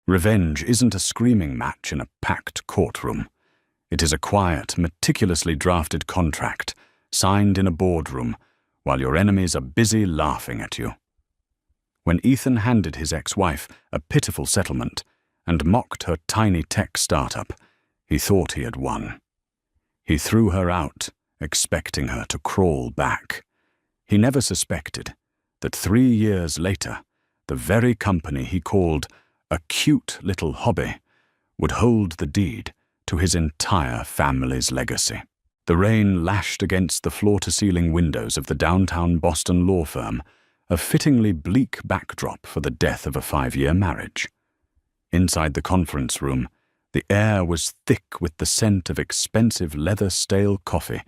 Revenge isn't a screaming match in a packed courtroom. It is a quiet, meticulously drafted contract, signed in a boardroom, while your enemies are busy laughing at you. When Ethan handed his ex-wife a pitiful settlement and mocked her tiny tech startup, he thought he had won. He threw her out, expecting her to crawl back. He never suspected that 3 years later, the very company he called a cute little hobby would hold the deed to his entire family's legacy. The rain lashed against the floor-to-ceiling windows of the downtown Boston law firm, a fittingly bleak backdrop for the death of a 5-year marriage. Inside the conference room, the air was thick with the scent of expensive leather-stale coffee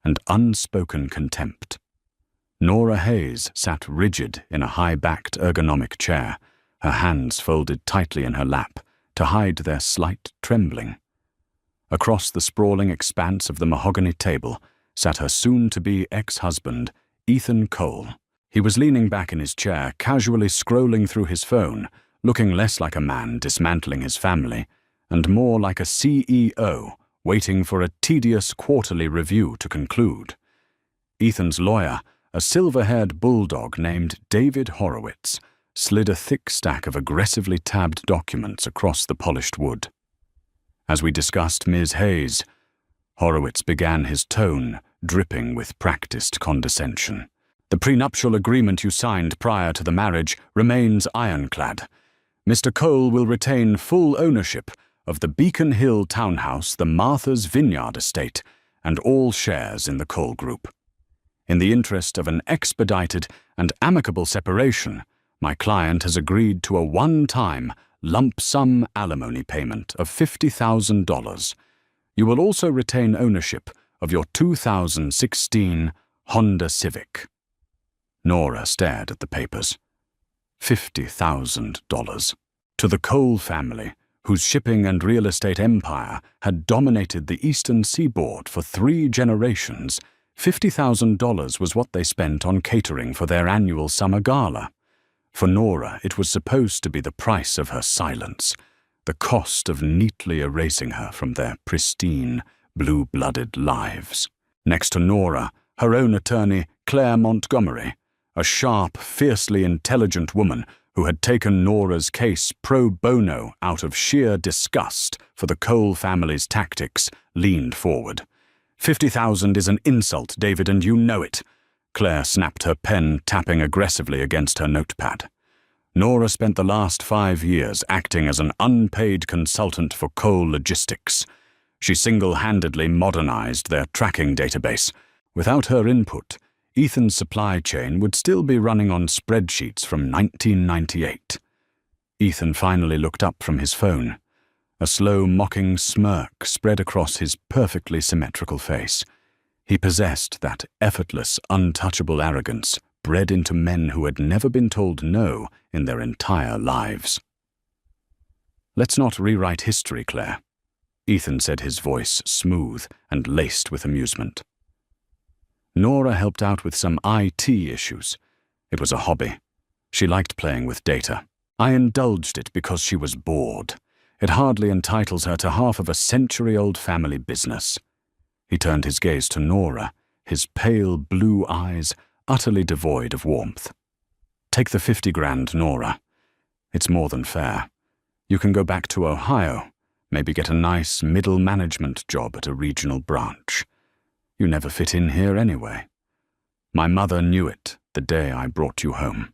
and unspoken contempt. Nora Hayes sat rigid in a high-backed ergonomic chair, her hands folded tightly in her lap to hide their slight trembling. Across the sprawling expanse of the mahogany table sat her soon-to-be ex-husband, Ethan Cole. He was leaning back in his chair, casually scrolling through his phone, looking less like a man dismantling his family and more like a CEO waiting for a tedious quarterly review to conclude. Ethan's lawyer, a silver-haired bulldog named David Horowitz, slid a thick stack of aggressively tabbed documents across the polished wood. As we discussed Ms. Hayes, Horowitz began, his tone dripping with practiced condescension. The prenuptial agreement you signed prior to the marriage remains ironclad. Mr. Cole will retain full ownership of the Beacon Hill townhouse, the Martha's Vineyard estate, and all shares in the Cole Group. In the interest of an expedited and amicable separation, my client has agreed to a one-time, lump-sum alimony payment of $50,000. You will also retain ownership of your 2016 Honda Civic. Nora stared at the papers. $50,000. To the Cole family, whose shipping and real estate empire had dominated the eastern seaboard for 3 generations, $50,000 was what they spent on catering for their annual summer gala. For Nora, it was supposed to be the price of her silence, the cost of neatly erasing her from their pristine, blue-blooded lives. Next to Nora, her own attorney, Claire Montgomery, a sharp, fiercely intelligent woman who had taken Nora's case pro bono out of sheer disgust for the Cole family's tactics, leaned forward. $50,000 is an insult, David, and you know it. Claire snapped her pen, tapping aggressively against her notepad. Nora spent the last 5 years acting as an unpaid consultant for Cole Logistics. She single-handedly modernized their tracking database. Without her input, Ethan's supply chain would still be running on spreadsheets from 1998. Ethan finally looked up from his phone. A slow, mocking smirk spread across his perfectly symmetrical face. He possessed that effortless, untouchable arrogance bred into men who had never been told no in their entire lives. "Let's not rewrite history, Claire," Ethan said, his voice smooth and laced with amusement. Nora helped out with some IT issues. It was a hobby. She liked playing with data. I indulged it because she was bored. It hardly entitles her to half of a century-old family business. He turned his gaze to Nora, his pale blue eyes utterly devoid of warmth. "Take the 50 grand, Nora. It's more than fair. You can go back to Ohio, maybe get a nice middle management job at a regional branch. You never fit in here anyway. My mother knew it the day I brought you home."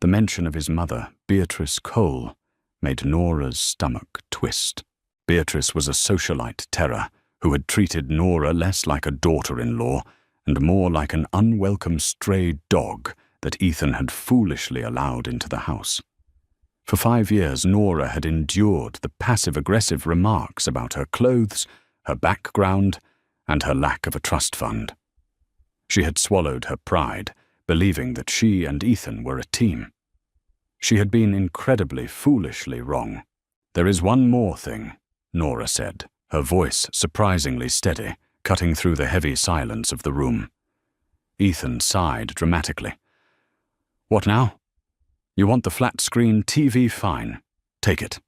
The mention of his mother, Beatrice Cole, made Nora's stomach twist. Beatrice was a socialite terror who had treated Nora less like a daughter-in-law and more like an unwelcome stray dog that Ethan had foolishly allowed into the house. For 5 years, Nora had endured the passive-aggressive remarks about her clothes, her background, and her lack of a trust fund. She had swallowed her pride, believing that she and Ethan were a team. She had been incredibly, foolishly wrong. "There is one more thing," Nora said, her voice surprisingly steady, cutting through the heavy silence of the room. Ethan sighed dramatically. "What now? You want the flat-screen TV? Fine. Take it.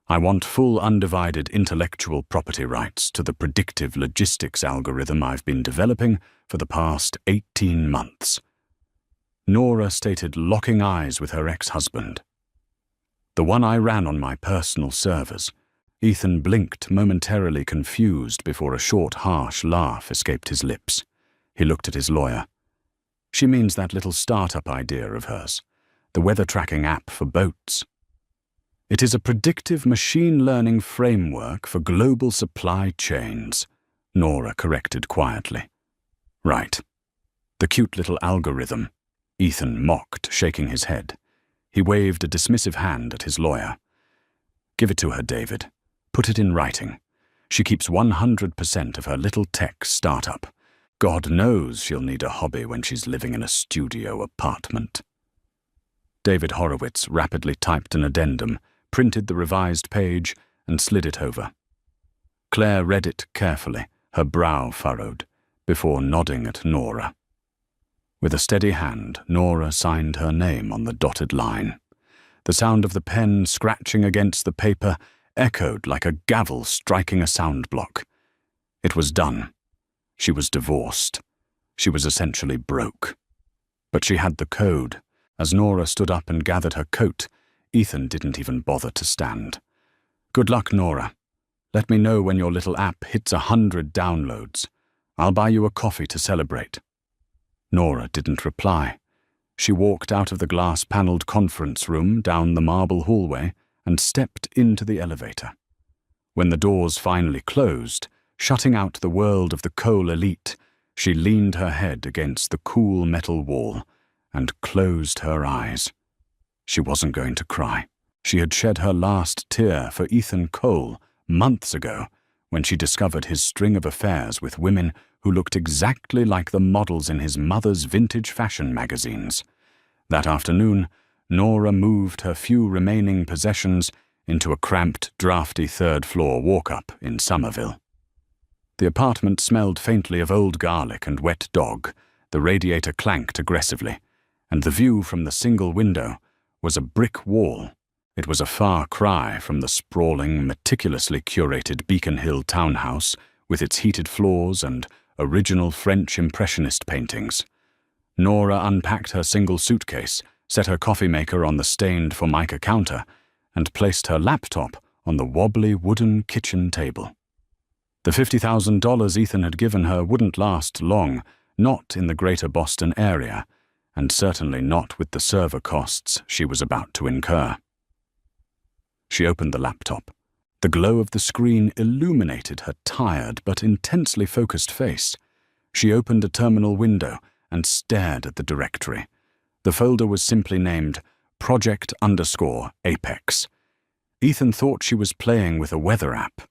I want full undivided intellectual property rights to the predictive logistics algorithm I've been developing for the past 18 months. Nora stated, locking eyes with her ex-husband. The one I ran on my personal servers. Ethan blinked, momentarily confused, before a short, harsh laugh escaped his lips. He looked at his lawyer. She means that little startup idea of hers, the weather tracking app for boats. It is a predictive machine learning framework for global supply chains, Nora corrected quietly. Right. The cute little algorithm, Ethan mocked, shaking his head. He waved a dismissive hand at his lawyer. Give it to her, David. Put it in writing. She keeps 100% of her little tech startup. God knows she'll need a hobby when she's living in a studio apartment. David Horowitz rapidly typed an addendum, printed the revised page, and slid it over. Claire read it carefully, her brow furrowed, before nodding at Nora. With a steady hand, Nora signed her name on the dotted line. The sound of the pen scratching against the paper echoed like a gavel striking a sound block. It was done. She was divorced. She was essentially broke. But she had the code. As Nora stood up and gathered her coat, Ethan didn't even bother to stand. Good luck, Nora. Let me know when your little app hits 100 downloads. I'll buy you a coffee to celebrate. Nora didn't reply. She walked out of the glass-paneled conference room, down the marble hallway, and stepped into the elevator. When the doors finally closed, shutting out the world of the coal elite, she leaned her head against the cool metal wall and closed her eyes. She wasn't going to cry. She had shed her last tear for Ethan Cole months ago when she discovered his string of affairs with women who looked exactly like the models in his mother's vintage fashion magazines. That afternoon, Nora moved her few remaining possessions into a cramped, drafty third-floor walk-up in Somerville. The apartment smelled faintly of old garlic and wet dog, the radiator clanked aggressively, and the view from the single window was a brick wall. It was a far cry from the sprawling, meticulously curated Beacon Hill townhouse with its heated floors and original French Impressionist paintings. Nora unpacked her single suitcase, set her coffee maker on the stained Formica counter, and placed her laptop on the wobbly wooden kitchen table. The $50,000 Ethan had given her wouldn't last long, not in the greater Boston area, and certainly not with the server costs she was about to incur. She opened the laptop. The glow of the screen illuminated her tired but intensely focused face. She opened a terminal window and stared at the directory. The folder was simply named Project_Apex. Ethan thought she was playing with a weather app.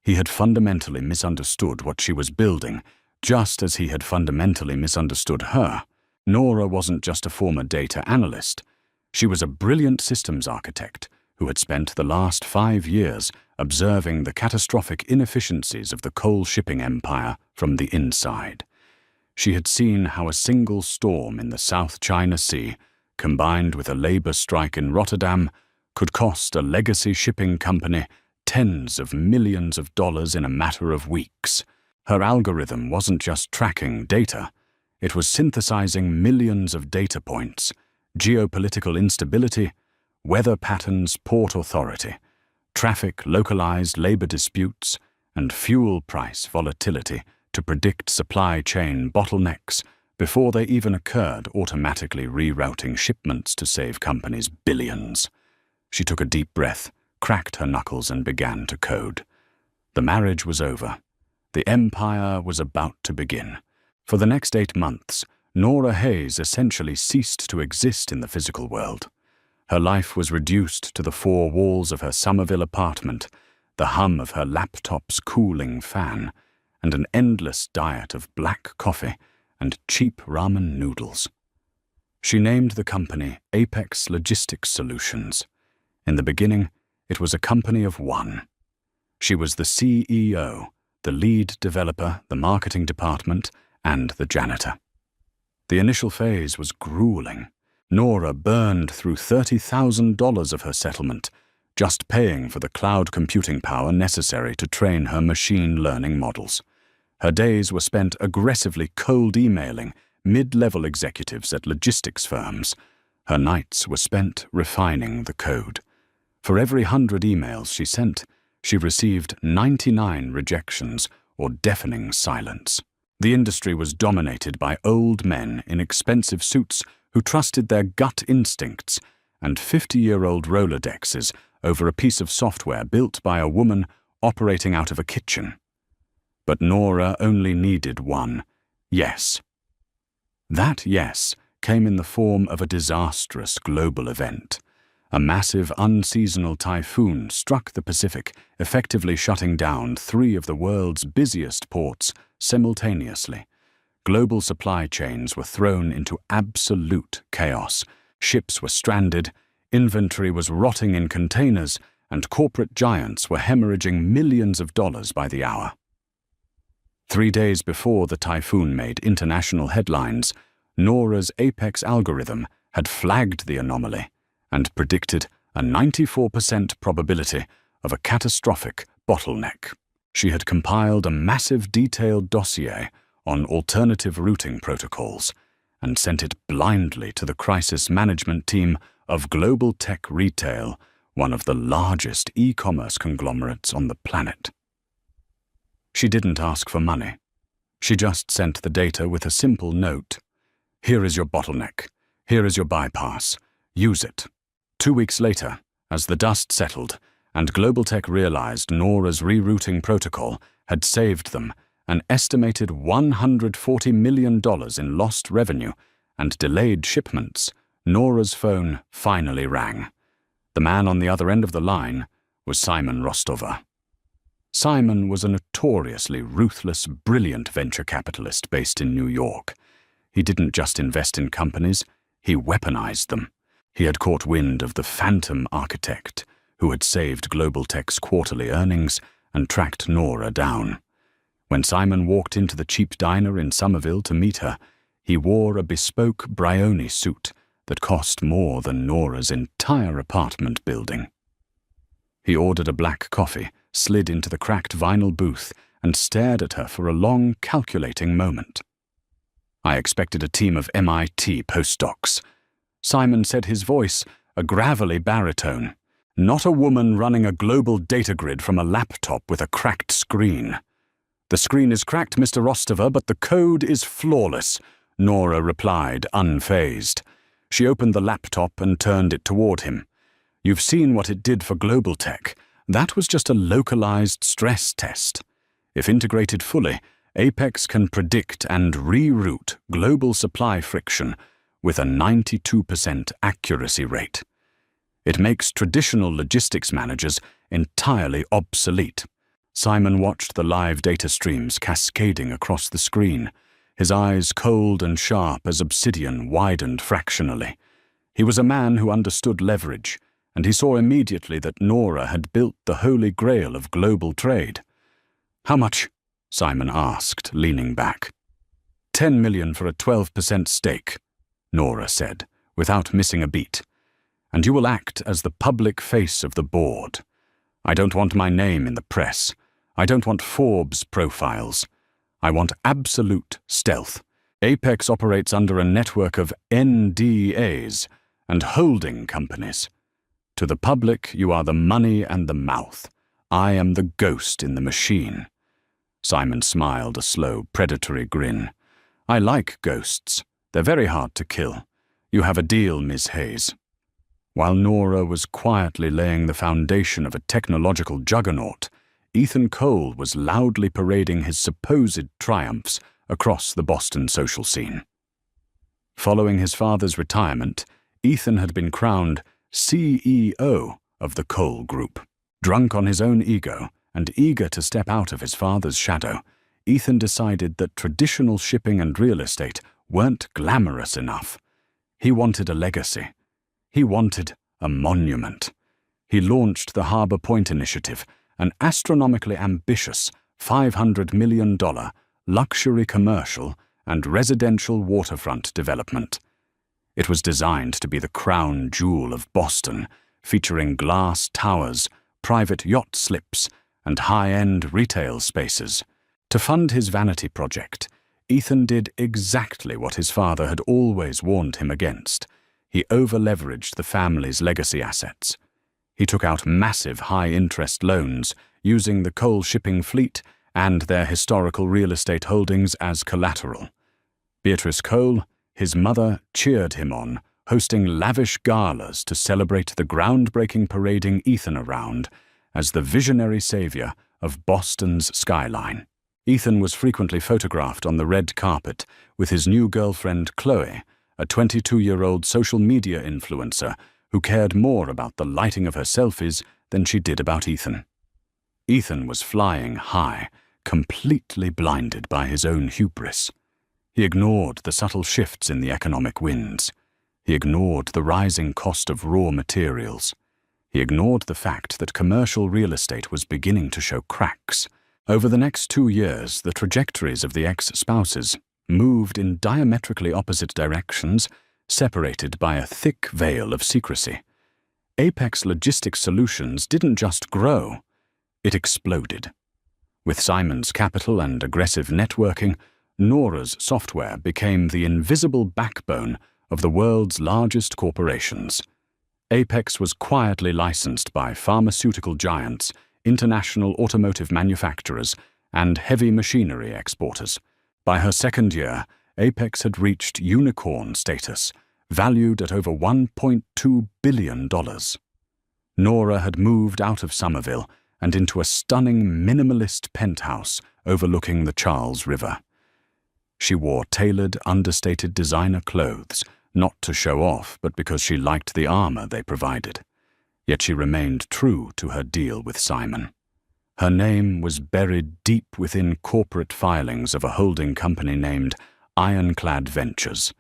He had fundamentally misunderstood what she was building, just as he had fundamentally misunderstood her. Nora wasn't just a former data analyst. She was a brilliant systems architect who had spent the last 5 years observing the catastrophic inefficiencies of the coal shipping empire from the inside. She had seen how a single storm in the South China Sea, combined with a labor strike in Rotterdam, could cost a legacy shipping company tens of millions of dollars in a matter of weeks. Her algorithm wasn't just tracking data. It was synthesizing millions of data points, geopolitical instability, weather patterns, port authority, traffic, localized labor disputes, and fuel price volatility to predict supply chain bottlenecks before they even occurred, automatically rerouting shipments to save companies billions. She took a deep breath, cracked her knuckles, and began to code. The marriage was over. The empire was about to begin. For the next 8 months, Nora Hayes essentially ceased to exist in the physical world. Her life was reduced to the 4 walls of her Somerville apartment, the hum of her laptop's cooling fan, and an endless diet of black coffee and cheap ramen noodles. She named the company Apex Logistics Solutions. In the beginning, it was a company of one. She was the CEO, the lead developer, the marketing department, and the janitor. The initial phase was grueling. Nora burned through $30,000 of her settlement, just paying for the cloud computing power necessary to train her machine learning models. Her days were spent aggressively cold emailing mid-level executives at logistics firms. Her nights were spent refining the code. For every 100 emails she sent, she received 99 rejections or deafening silence. The industry was dominated by old men in expensive suits who trusted their gut instincts and 50-year-old Rolodexes over a piece of software built by a woman operating out of a kitchen. But Nora only needed one yes. That yes came in the form of a disastrous global event. A massive unseasonal typhoon struck the Pacific, effectively shutting down 3 of the world's busiest ports simultaneously. Global supply chains were thrown into absolute chaos. Ships were stranded, inventory was rotting in containers, and corporate giants were hemorrhaging millions of dollars by the hour. 3 days before the typhoon made international headlines, Nora's Apex algorithm had flagged the anomaly and predicted a 94% probability of a catastrophic bottleneck. She had compiled a massive detailed dossier on alternative routing protocols and sent it blindly to the crisis management team of Global Tech Retail, one of the largest e-commerce conglomerates on the planet. She didn't ask for money. She just sent the data with a simple note. Here is your bottleneck. Here is your bypass. Use it. 2 weeks later, as the dust settled and Global Tech realized Nora's rerouting protocol had saved them an estimated $140 million in lost revenue and delayed shipments, Nora's phone finally rang. The man on the other end of the line was Simon Rostover. Simon was a notoriously ruthless, brilliant venture capitalist based in New York. He didn't just invest in companies, he weaponized them. He had caught wind of the phantom architect who had saved Global Tech's quarterly earnings and tracked Nora down. When Simon walked into the cheap diner in Somerville to meet her, he wore a bespoke Brioni suit that cost more than Nora's entire apartment building. He ordered a black coffee, slid into the cracked vinyl booth, and stared at her for a long, calculating moment. I expected a team of MIT postdocs. Simon said, his voice a gravelly baritone. Not a woman running a global data grid from a laptop with a cracked screen. The screen is cracked, Mr. Rostover, but the code is flawless, Nora replied, unfazed. She opened the laptop and turned it toward him. You've seen what it did for Global Tech. That was just a localized stress test. If integrated fully, Apex can predict and reroute global supply friction with a 92% accuracy rate. It makes traditional logistics managers entirely obsolete. Simon watched the live data streams cascading across the screen, his eyes cold and sharp as obsidian widened fractionally. He was a man who understood leverage, and he saw immediately that Nora had built the holy grail of global trade. How much? Simon asked, leaning back. $10 million for a 12% stake, Nora said, without missing a beat. And you will act as the public face of the board. I don't want my name in the press. I don't want Forbes profiles. I want absolute stealth. Apex operates under a network of NDAs and holding companies. To the public, you are the money and the mouth. I am the ghost in the machine. Simon smiled a slow, predatory grin. I like ghosts. They're very hard to kill. You have a deal, Ms. Hayes. While Nora was quietly laying the foundation of a technological juggernaut, Ethan Cole was loudly parading his supposed triumphs across the Boston social scene. Following his father's retirement, Ethan had been crowned CEO of the Cole Group. Drunk on his own ego and eager to step out of his father's shadow, Ethan decided that traditional shipping and real estate weren't glamorous enough. He wanted a legacy. He wanted a monument. He launched the Harbor Point Initiative, an astronomically ambitious $500 million luxury commercial and residential waterfront development. It was designed to be the crown jewel of Boston, featuring glass towers, private yacht slips, and high-end retail spaces. To fund his vanity project, Ethan did exactly what his father had always warned him against. He over-leveraged the family's legacy assets. He took out massive high-interest loans, using the coal shipping fleet and their historical real estate holdings as collateral. Beatrice Cole, his mother, cheered him on, hosting lavish galas to celebrate the groundbreaking parading Ethan around as the visionary savior of Boston's skyline. Ethan was frequently photographed on the red carpet with his new girlfriend Chloe, a 22-year-old social media influencer who cared more about the lighting of her selfies than she did about Ethan. Ethan was flying high, completely blinded by his own hubris. He ignored the subtle shifts in the economic winds. He ignored the rising cost of raw materials. He ignored the fact that commercial real estate was beginning to show cracks. Over the next 2 years, the trajectories of the ex-spouses moved in diametrically opposite directions, separated by a thick veil of secrecy. Apex Logistics Solutions didn't just grow, it exploded. With Simon's capital and aggressive networking, Nora's software became the invisible backbone of the world's largest corporations. Apex was quietly licensed by pharmaceutical giants, international automotive manufacturers, and heavy machinery exporters. By her second year, Apex had reached unicorn status, valued at over $1.2 billion. Nora had moved out of Somerville and into a stunning minimalist penthouse overlooking the Charles River. She wore tailored, understated designer clothes, not to show off, but because she liked the armor they provided. Yet she remained true to her deal with Simon. Her name was buried deep within corporate filings of a holding company named Ironclad Ventures.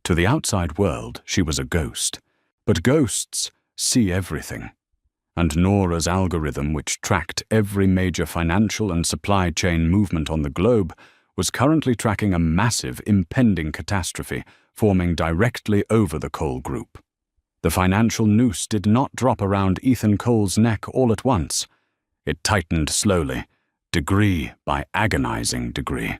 To the outside world, she was a ghost. But ghosts see everything. And Nora's algorithm, which tracked every major financial and supply chain movement on the globe, was currently tracking a massive, impending catastrophe forming directly over the Cole Group. The financial noose did not drop around Ethan Cole's neck all at once. It tightened slowly, degree by agonizing degree.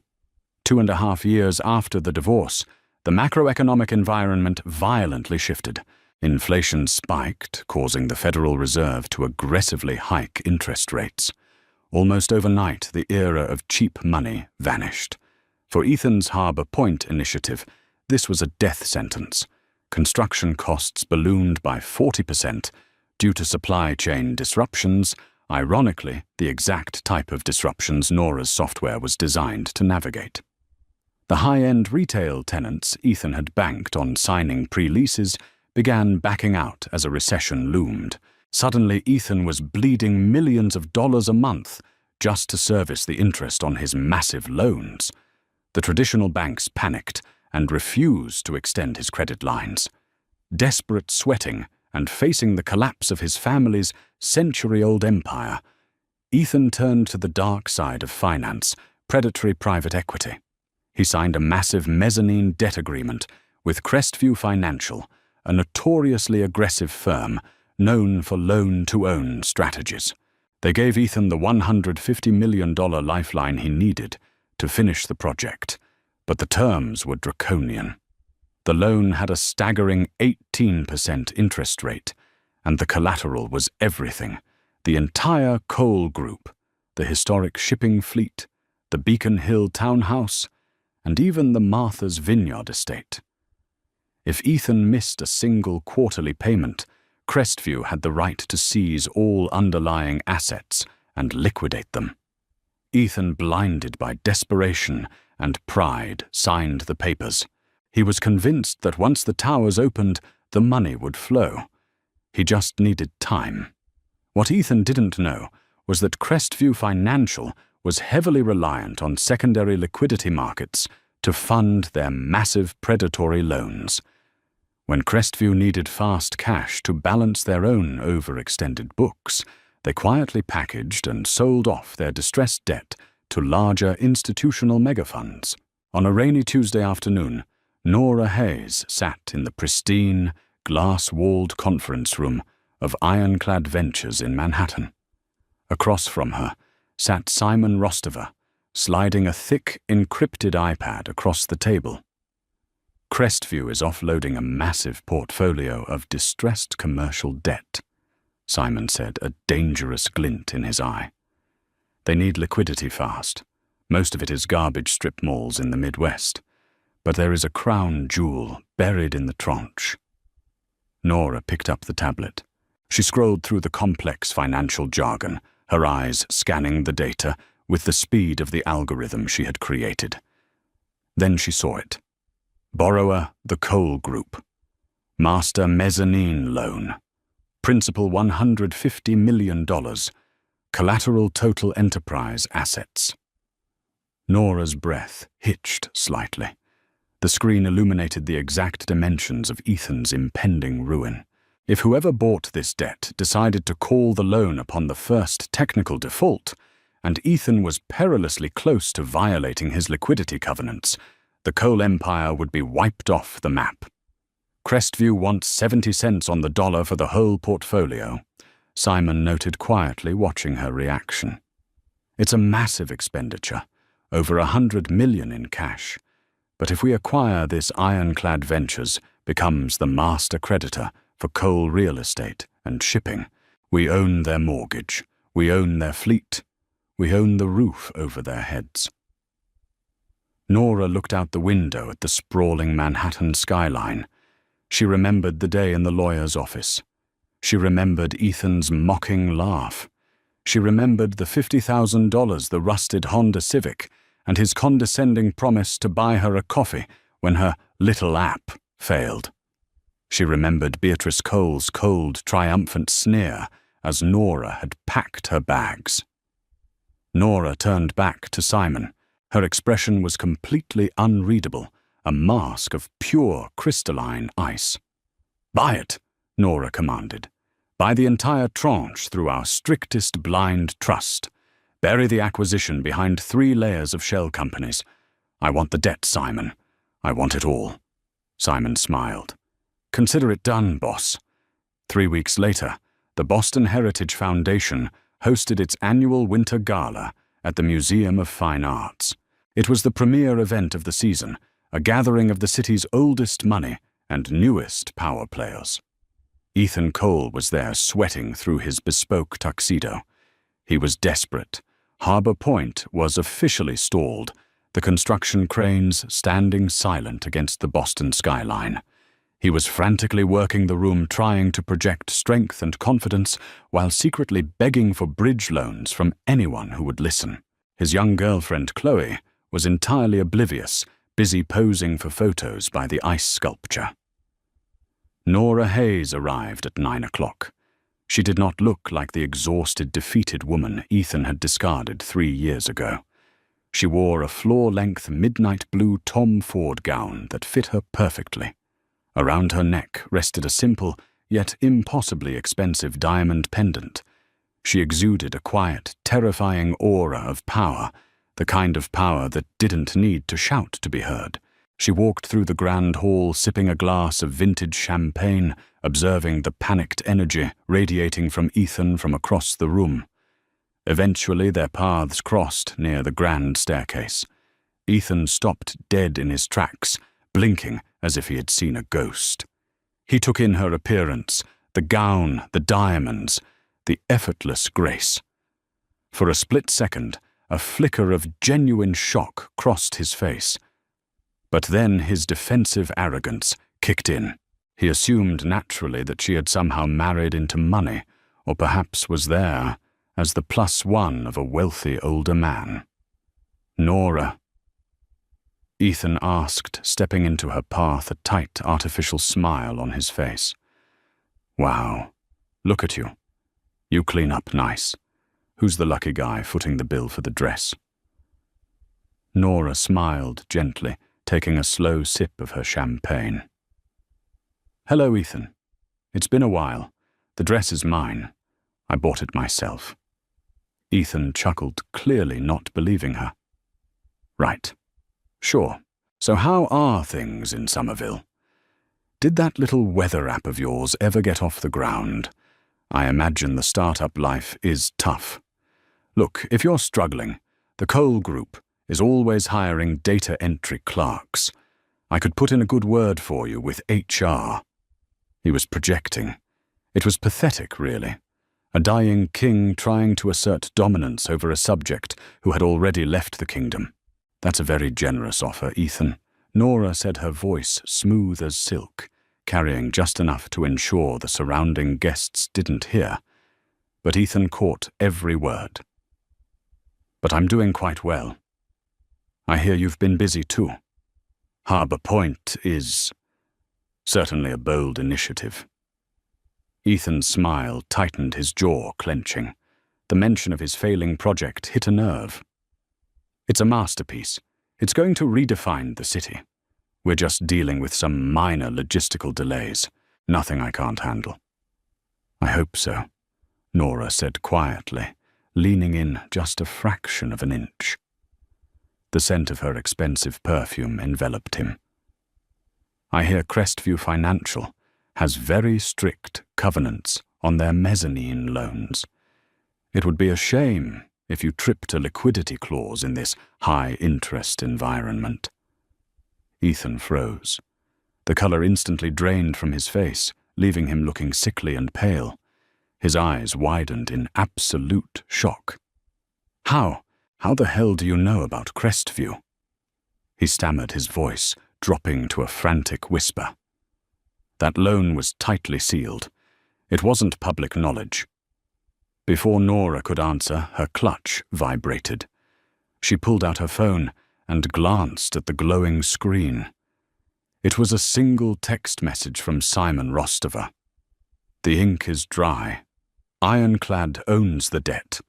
2.5 years after the divorce, the macroeconomic environment violently shifted. Inflation spiked, causing the Federal Reserve to aggressively hike interest rates. Almost overnight, the era of cheap money vanished. For Ethan's Harbor Point initiative, this was a death sentence. Construction costs ballooned by 40% due to supply chain disruptions, ironically, the exact type of disruptions Nora's software was designed to navigate. The high-end retail tenants Ethan had banked on signing pre-leases began backing out as a recession loomed. Suddenly, Ethan was bleeding millions of dollars a month just to service the interest on his massive loans. The traditional banks panicked and refused to extend his credit lines. Desperate sweating and facing the collapse of his family's century-old empire, Ethan turned to the dark side of finance, predatory private equity. He signed a massive mezzanine debt agreement with Crestview Financial, a notoriously aggressive firm known for loan-to-own strategies. They gave Ethan the $150 million lifeline he needed to finish the project, but the terms were draconian. The loan had a staggering 18% interest rate, and the collateral was everything: the entire Cole Group, the historic shipping fleet, the Beacon Hill townhouse, and even the Martha's Vineyard estate. If Ethan missed a single quarterly payment, Crestview had the right to seize all underlying assets and liquidate them. Ethan, blinded by desperation and pride, signed the papers. He was convinced that once the towers opened, the money would flow. He just needed time. What Ethan didn't know was that Crestview Financial was heavily reliant on secondary liquidity markets to fund their massive predatory loans. When Crestview needed fast cash to balance their own overextended books, they quietly packaged and sold off their distressed debt to larger institutional megafunds. On a rainy Tuesday afternoon, Nora Hayes sat in the pristine, glass-walled conference room of Ironclad Ventures in Manhattan. Across from her sat Simon Rostover, sliding a thick, encrypted iPad across the table. Crestview is offloading a massive portfolio of distressed commercial debt, Simon said, a dangerous glint in his eye. They need liquidity fast. Most of it is garbage strip malls in the Midwest. But there is a crown jewel buried in the tranche. Nora picked up the tablet. She scrolled through the complex financial jargon, her eyes scanning the data with the speed of the algorithm she had created. Then she saw it. Borrower, the Cole Group. Master mezzanine loan. Principal $150 million. Collateral total enterprise assets. Nora's breath hitched slightly. The screen illuminated the exact dimensions of Ethan's impending ruin. If whoever bought this debt decided to call the loan upon the first technical default, and Ethan was perilously close to violating his liquidity covenants, the Cole empire would be wiped off the map. Crestview wants 70 cents on the dollar for the whole portfolio, Simon noted quietly, watching her reaction. It's a massive expenditure, over $100 million in cash. But if we acquire this, Ironclad Ventures becomes the master creditor for Cole real estate and shipping. We own their mortgage. We own their fleet. We own the roof over their heads. Nora looked out the window at the sprawling Manhattan skyline. She remembered the day in the lawyer's office. She remembered Ethan's mocking laugh. She remembered the $50,000, the rusted Honda Civic, and his condescending promise to buy her a coffee when her little app failed. She remembered Beatrice Cole's cold, triumphant sneer as Nora had packed her bags. Nora turned back to Simon. Her expression was completely unreadable, a mask of pure crystalline ice. "Buy it," Nora commanded. "Buy the entire tranche through our strictest blind trust. Bury the acquisition behind 3 layers of shell companies. I want the debt, Simon. I want it all." Simon smiled. "Consider it done, boss." 3 weeks later, the Boston Heritage Foundation hosted its annual winter gala at the Museum of Fine Arts. It was the premier event of the season, a gathering of the city's oldest money and newest power players. Ethan Cole was there, sweating through his bespoke tuxedo. He was desperate. Harbor Point was officially stalled, the construction cranes standing silent against the Boston skyline. He was frantically working the room, trying to project strength and confidence while secretly begging for bridge loans from anyone who would listen. His young girlfriend, Chloe, was entirely oblivious, busy posing for photos by the ice sculpture. Nora Hayes arrived at 9 o'clock. She did not look like the exhausted, defeated woman Ethan had discarded 3 years ago. She wore a floor-length midnight blue Tom Ford gown that fit her perfectly. Around her neck rested a simple, yet impossibly expensive diamond pendant. She exuded a quiet, terrifying aura of power, the kind of power that didn't need to shout to be heard. She walked through the grand hall, sipping a glass of vintage champagne, observing the panicked energy radiating from Ethan from across the room. Eventually, their paths crossed near the grand staircase. Ethan stopped dead in his tracks, blinking as if he had seen a ghost. He took in her appearance, the gown, the diamonds, the effortless grace. For a split second, a flicker of genuine shock crossed his face. But then his defensive arrogance kicked in. He assumed naturally that she had somehow married into money, or perhaps was there as the +1 of a wealthy older man. "Nora," Ethan asked, stepping into her path, a tight, artificial smile on his face. "Wow, look at you. You clean up nice. Who's the lucky guy footing the bill for the dress?" Nora smiled gently, taking a slow sip of her champagne. "Hello, Ethan. It's been a while. The dress is mine. I bought it myself." Ethan chuckled, clearly not believing her. "Right. Sure. So how are things in Somerville? Did that little weather app of yours ever get off the ground? I imagine the startup life is tough. Look, if you're struggling, the Cole Group is always hiring data entry clerks. I could put in a good word for you with HR. He was projecting. It was pathetic, really. A dying king trying to assert dominance over a subject who had already left the kingdom. That's a very generous offer, Ethan. Nora said, her voice smooth as silk, carrying just enough to ensure the surrounding guests didn't hear. But Ethan caught every word. But I'm doing quite well. I hear you've been busy too. Harbour Point is certainly a bold initiative. Ethan's smile tightened, his jaw clenching. The mention of his failing project hit a nerve. It's a masterpiece. It's going to redefine the city. We're just dealing with some minor logistical delays. Nothing I can't handle. I hope so, Nora said quietly, leaning in just a fraction of an inch. The scent of her expensive perfume enveloped him. I hear Crestview Financial has very strict covenants on their mezzanine loans. It would be a shame if you tripped a liquidity clause in this high-interest environment. Ethan froze. The color instantly drained from his face, leaving him looking sickly and pale. His eyes widened in absolute shock. How the hell do you know about Crestview? He stammered, his voice dropping to a frantic whisper. That loan was tightly sealed. It wasn't public knowledge. Before Nora could answer, her clutch vibrated. She pulled out her phone and glanced at the glowing screen. It was a single text message from Simon Rostover. The ink is dry. Ironclad owns the debt.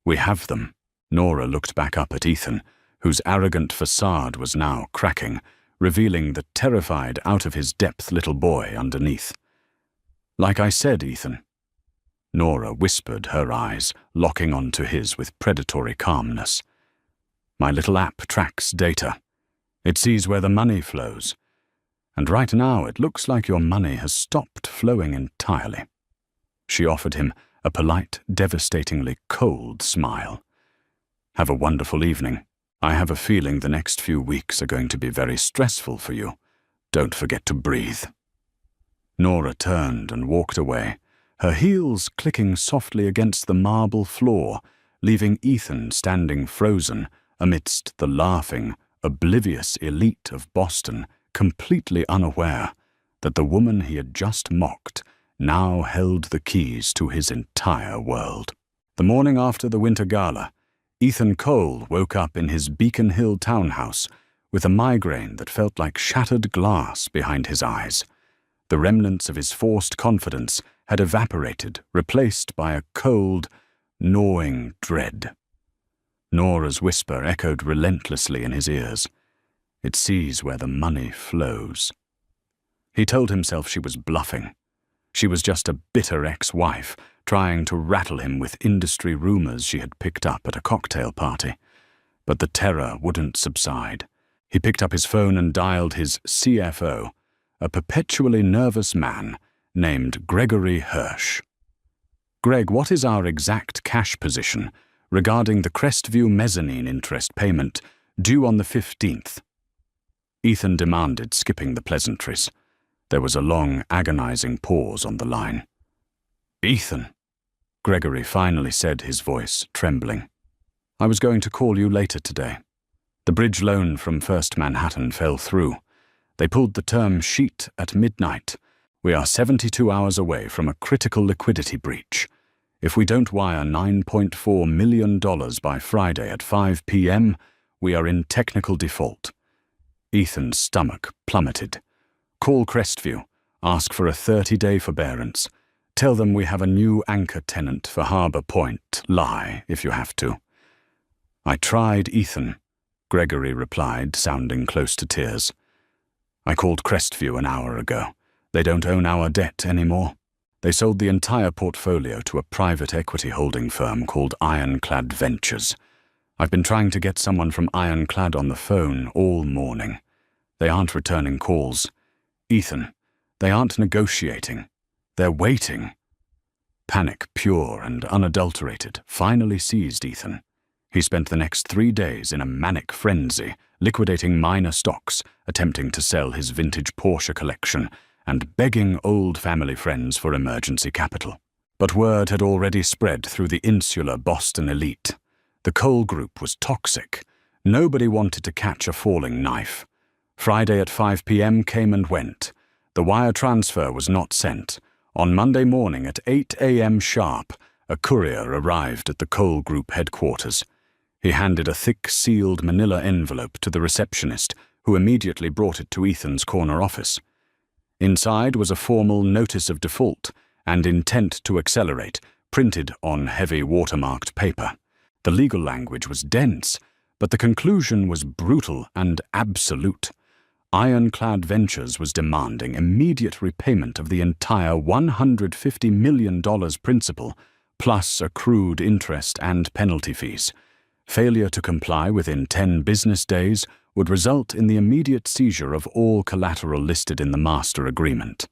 We have them. Nora looked back up at Ethan, whose arrogant facade was now cracking, revealing the terrified, out-of-his-depth little boy underneath. Like I said, Ethan. Nora whispered, her eyes locking onto his with predatory calmness. My little app tracks data. It sees where the money flows. And right now it looks like your money has stopped flowing entirely. She offered him a polite, devastatingly cold smile. Have a wonderful evening. I have a feeling the next few weeks are going to be very stressful for you. Don't forget to breathe. Nora turned and walked away, her heels clicking softly against the marble floor, leaving Ethan standing frozen amidst the laughing, oblivious elite of Boston, completely unaware that the woman he had just mocked now held the keys to his entire world. The morning after the Winter Gala, Ethan Cole woke up in his Beacon Hill townhouse with a migraine that felt like shattered glass behind his eyes. The remnants of his forced confidence had evaporated, replaced by a cold, gnawing dread. Nora's whisper echoed relentlessly in his ears. It sees where the money flows. He told himself she was bluffing. She was just a bitter ex-wife, trying to rattle him with industry rumors she had picked up at a cocktail party. But the terror wouldn't subside. He picked up his phone and dialed his CFO, a perpetually nervous man named Gregory Hirsch. Greg, what is our exact cash position regarding the Crestview mezzanine interest payment due on the 15th? Ethan demanded, skipping the pleasantries. There was a long, agonizing pause on the line. Ethan, Gregory finally said, his voice trembling. I was going to call you later today. The bridge loan from First Manhattan fell through. They pulled the term sheet at midnight. We are 72 hours away from a critical liquidity breach. If we don't wire $9.4 million by Friday at 5 p.m., we are in technical default. Ethan's stomach plummeted. Call Crestview. Ask for a 30-day forbearance. Tell them we have a new anchor tenant for Harbour Point. Lie, if you have to. I tried, Ethan, Gregory replied, sounding close to tears. I called Crestview an hour ago. They don't own our debt anymore. They sold the entire portfolio to a private equity holding firm called Ironclad Ventures. I've been trying to get someone from Ironclad on the phone all morning. They aren't returning calls. Ethan, they aren't negotiating. They're waiting. Panic, pure and unadulterated, finally seized Ethan. He spent the next 3 days in a manic frenzy, liquidating minor stocks, attempting to sell his vintage Porsche collection, and begging old family friends for emergency capital. But word had already spread through the insular Boston elite. The Cole Group was toxic. Nobody wanted to catch a falling knife. Friday at 5 p.m. came and went. The wire transfer was not sent. On Monday morning at 8 a.m. sharp, a courier arrived at the Cole Group headquarters. He handed a thick, sealed manila envelope to the receptionist, who immediately brought it to Ethan's corner office. Inside was a formal notice of default and intent to accelerate, printed on heavy watermarked paper. The legal language was dense, but the conclusion was brutal and absolute. Ironclad Ventures was demanding immediate repayment of the entire $150 million principal, plus accrued interest and penalty fees. Failure to comply within 10 business days would result in the immediate seizure of all collateral listed in the master agreement.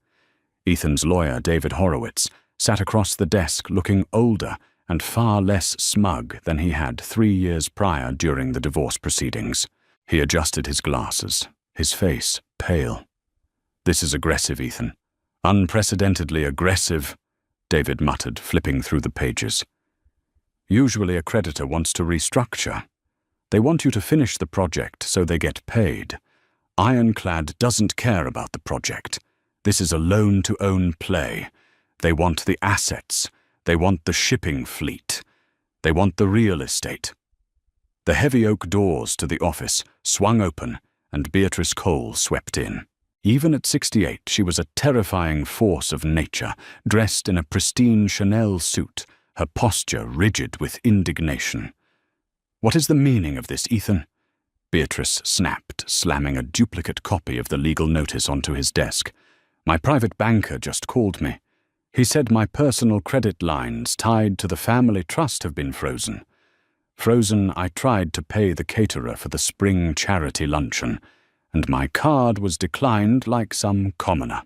Ethan's lawyer, David Horowitz, sat across the desk looking older and far less smug than he had 3 years prior during the divorce proceedings. He adjusted his glasses, his face pale. "This is aggressive, Ethan. Unprecedentedly aggressive," David muttered, flipping through the pages. "Usually a creditor wants to restructure. They want you to finish the project so they get paid. Ironclad doesn't care about the project. This is a loan-to-own play. They want the assets. They want the shipping fleet. They want the real estate." The heavy oak doors to the office swung open, and Beatrice Cole swept in. Even at 68, she was a terrifying force of nature, dressed in a pristine Chanel suit, her posture rigid with indignation. "What is the meaning of this, Ethan?" Beatrice snapped, slamming a duplicate copy of the legal notice onto his desk. "My private banker just called me. He said my personal credit lines tied to the family trust have been frozen. I tried to pay the caterer for the spring charity luncheon, and my card was declined like some commoner."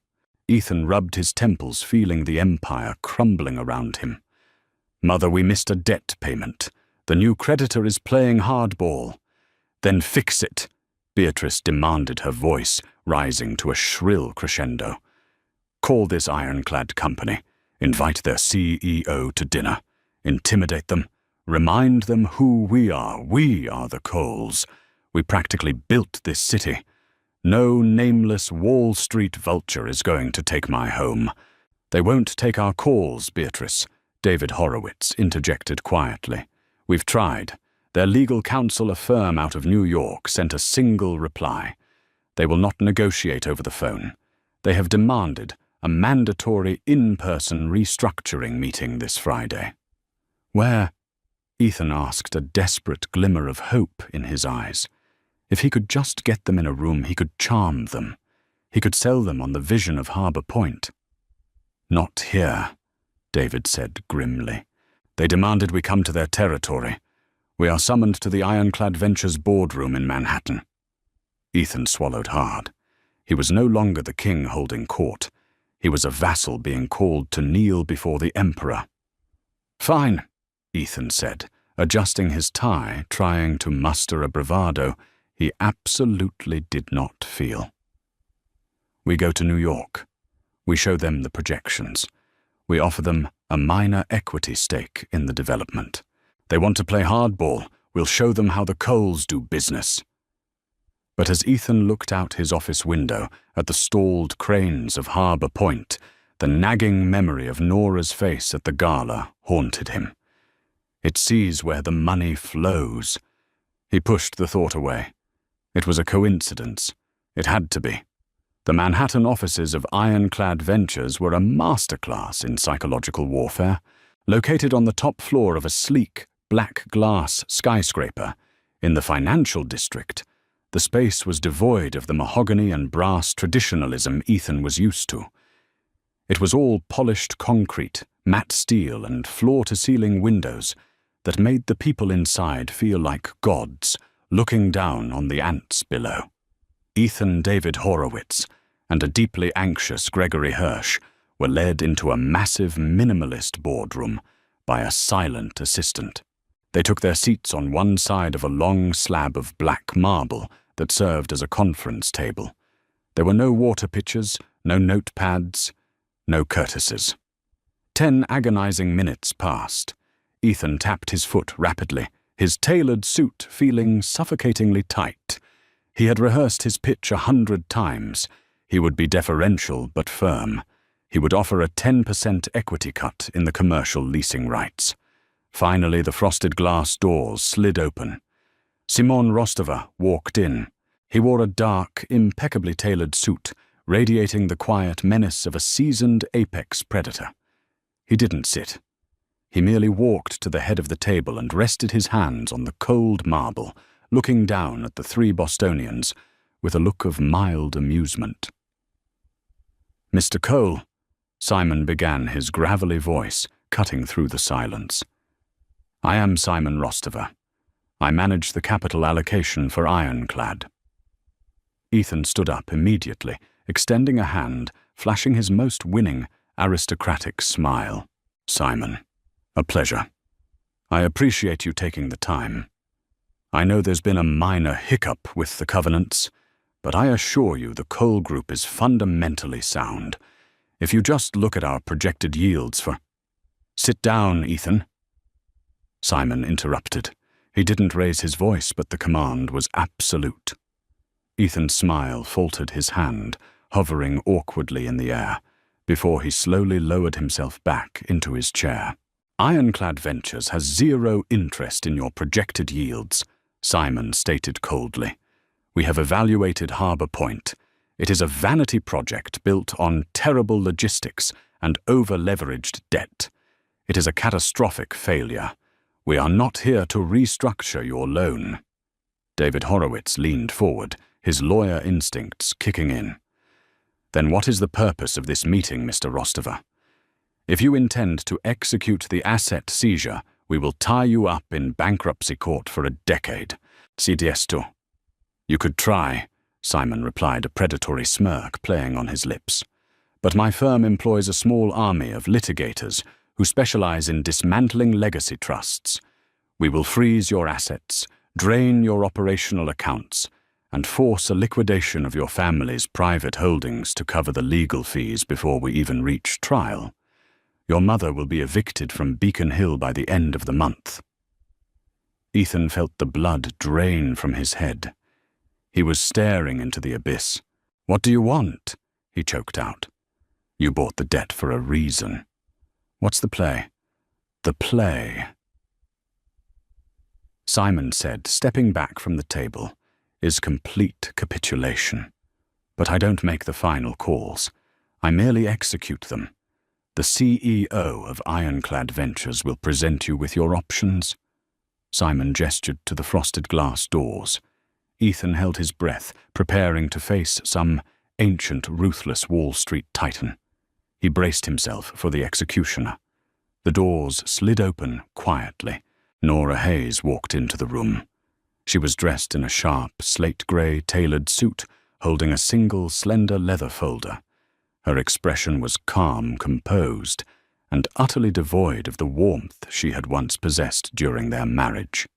Ethan rubbed his temples, feeling the empire crumbling around him. "Mother, we missed a debt payment. The new creditor is playing hardball." "Then fix it," Beatrice demanded, her voice rising to a shrill crescendo. "Call this ironclad company, invite their CEO to dinner, intimidate them, remind them who we are. We are the Coles. We practically built this city. No nameless Wall Street vulture is going to take my home." "They won't take our calls, Beatrice," David Horowitz interjected quietly. "We've tried. Their legal counsel, a firm out of New York, sent a single reply. They will not negotiate over the phone. They have demanded a mandatory in-person restructuring meeting this Friday." "Where?" Ethan asked, a desperate glimmer of hope in his eyes. If he could just get them in a room, he could charm them. He could sell them on the vision of Harbor Point. "Not here," David said grimly. "They demanded we come to their territory. We are summoned to the Ironclad Ventures boardroom in Manhattan." Ethan swallowed hard. He was no longer the king holding court. He was a vassal being called to kneel before the emperor. "Fine," Ethan said, adjusting his tie, trying to muster a bravado he absolutely did not feel. "We go to New York. We show them the projections. We offer them a minor equity stake in the development. They want to play hardball. We'll show them how the Coles do business." But as Ethan looked out his office window at the stalled cranes of Harbor Point, the nagging memory of Nora's face at the gala haunted him. It sees where the money flows. He pushed the thought away. It was a coincidence. It had to be. The Manhattan offices of Ironclad Ventures were a masterclass in psychological warfare, located on the top floor of a sleek, black glass skyscraper. In the financial district, the space was devoid of the mahogany and brass traditionalism Ethan was used to. It was all polished concrete, matte steel, and floor-to-ceiling windows that made the people inside feel like gods looking down on the ants below. Ethan David Horowitz and a deeply anxious Gregory Hirsch were led into a massive minimalist boardroom by a silent assistant. They took their seats on one side of a long slab of black marble that served as a conference table. There were no water pitchers, no notepads, no courtesies. 10 agonizing minutes passed. Ethan tapped his foot rapidly, his tailored suit feeling suffocatingly tight. He had rehearsed his pitch 100 times. He would be deferential but firm. He would offer a 10% equity cut in the commercial leasing rights. Finally, the frosted glass doors slid open. Simon Rostova walked in. He wore a dark, impeccably tailored suit, radiating the quiet menace of a seasoned apex predator. He didn't sit. He merely walked to the head of the table and rested his hands on the cold marble, looking down at the 3 Bostonians with a look of mild amusement. "Mr. Cole," Simon began, his gravelly voice cutting through the silence. "I am Simon Rostova. I manage the capital allocation for Ironclad." Ethan stood up immediately, extending a hand, flashing his most winning, aristocratic smile. "Simon, a pleasure. I appreciate you taking the time. I know there's been a minor hiccup with the covenants, but I assure you the Cole Group is fundamentally sound. If you just look at our projected yields for—" "Sit down, Ethan." Simon interrupted. He didn't raise his voice, but the command was absolute. Ethan's smile faltered his hand, hovering awkwardly in the air, before he slowly lowered himself back into his chair. "Ironclad Ventures has zero interest in your projected yields," Simon stated coldly. "We have evaluated Harbor Point. It is a vanity project built on terrible logistics and over-leveraged debt. It is a catastrophic failure. We are not here to restructure your loan." David Horowitz leaned forward, his lawyer instincts kicking in. "Then what is the purpose of this meeting, Mr. Rostova? If you intend to execute the asset seizure, we will tie you up in bankruptcy court for a decade. Si diesto." "You could try," Simon replied, a predatory smirk playing on his lips. "But my firm employs a small army of litigators who specialize in dismantling legacy trusts. We will freeze your assets, drain your operational accounts, and force a liquidation of your family's private holdings to cover the legal fees before we even reach trial. Your mother will be evicted from Beacon Hill by the end of the month." Ethan felt the blood drain from his head. He was staring into the abyss. "What do you want?" he choked out. "You bought the debt for a reason. What's the play?" "The play," Simon said, stepping back from the table, "is complete capitulation. But I don't make the final calls. I merely execute them. The CEO of Ironclad Ventures will present you with your options." Simon gestured to the frosted glass doors. Ethan held his breath, preparing to face some ancient, ruthless Wall Street titan. He braced himself for the executioner. The doors slid open quietly. Nora Hayes walked into the room. She was dressed in a sharp, slate-grey tailored suit, holding a single, slender leather folder. Her expression was calm, composed, and utterly devoid of the warmth she had once possessed during their marriage.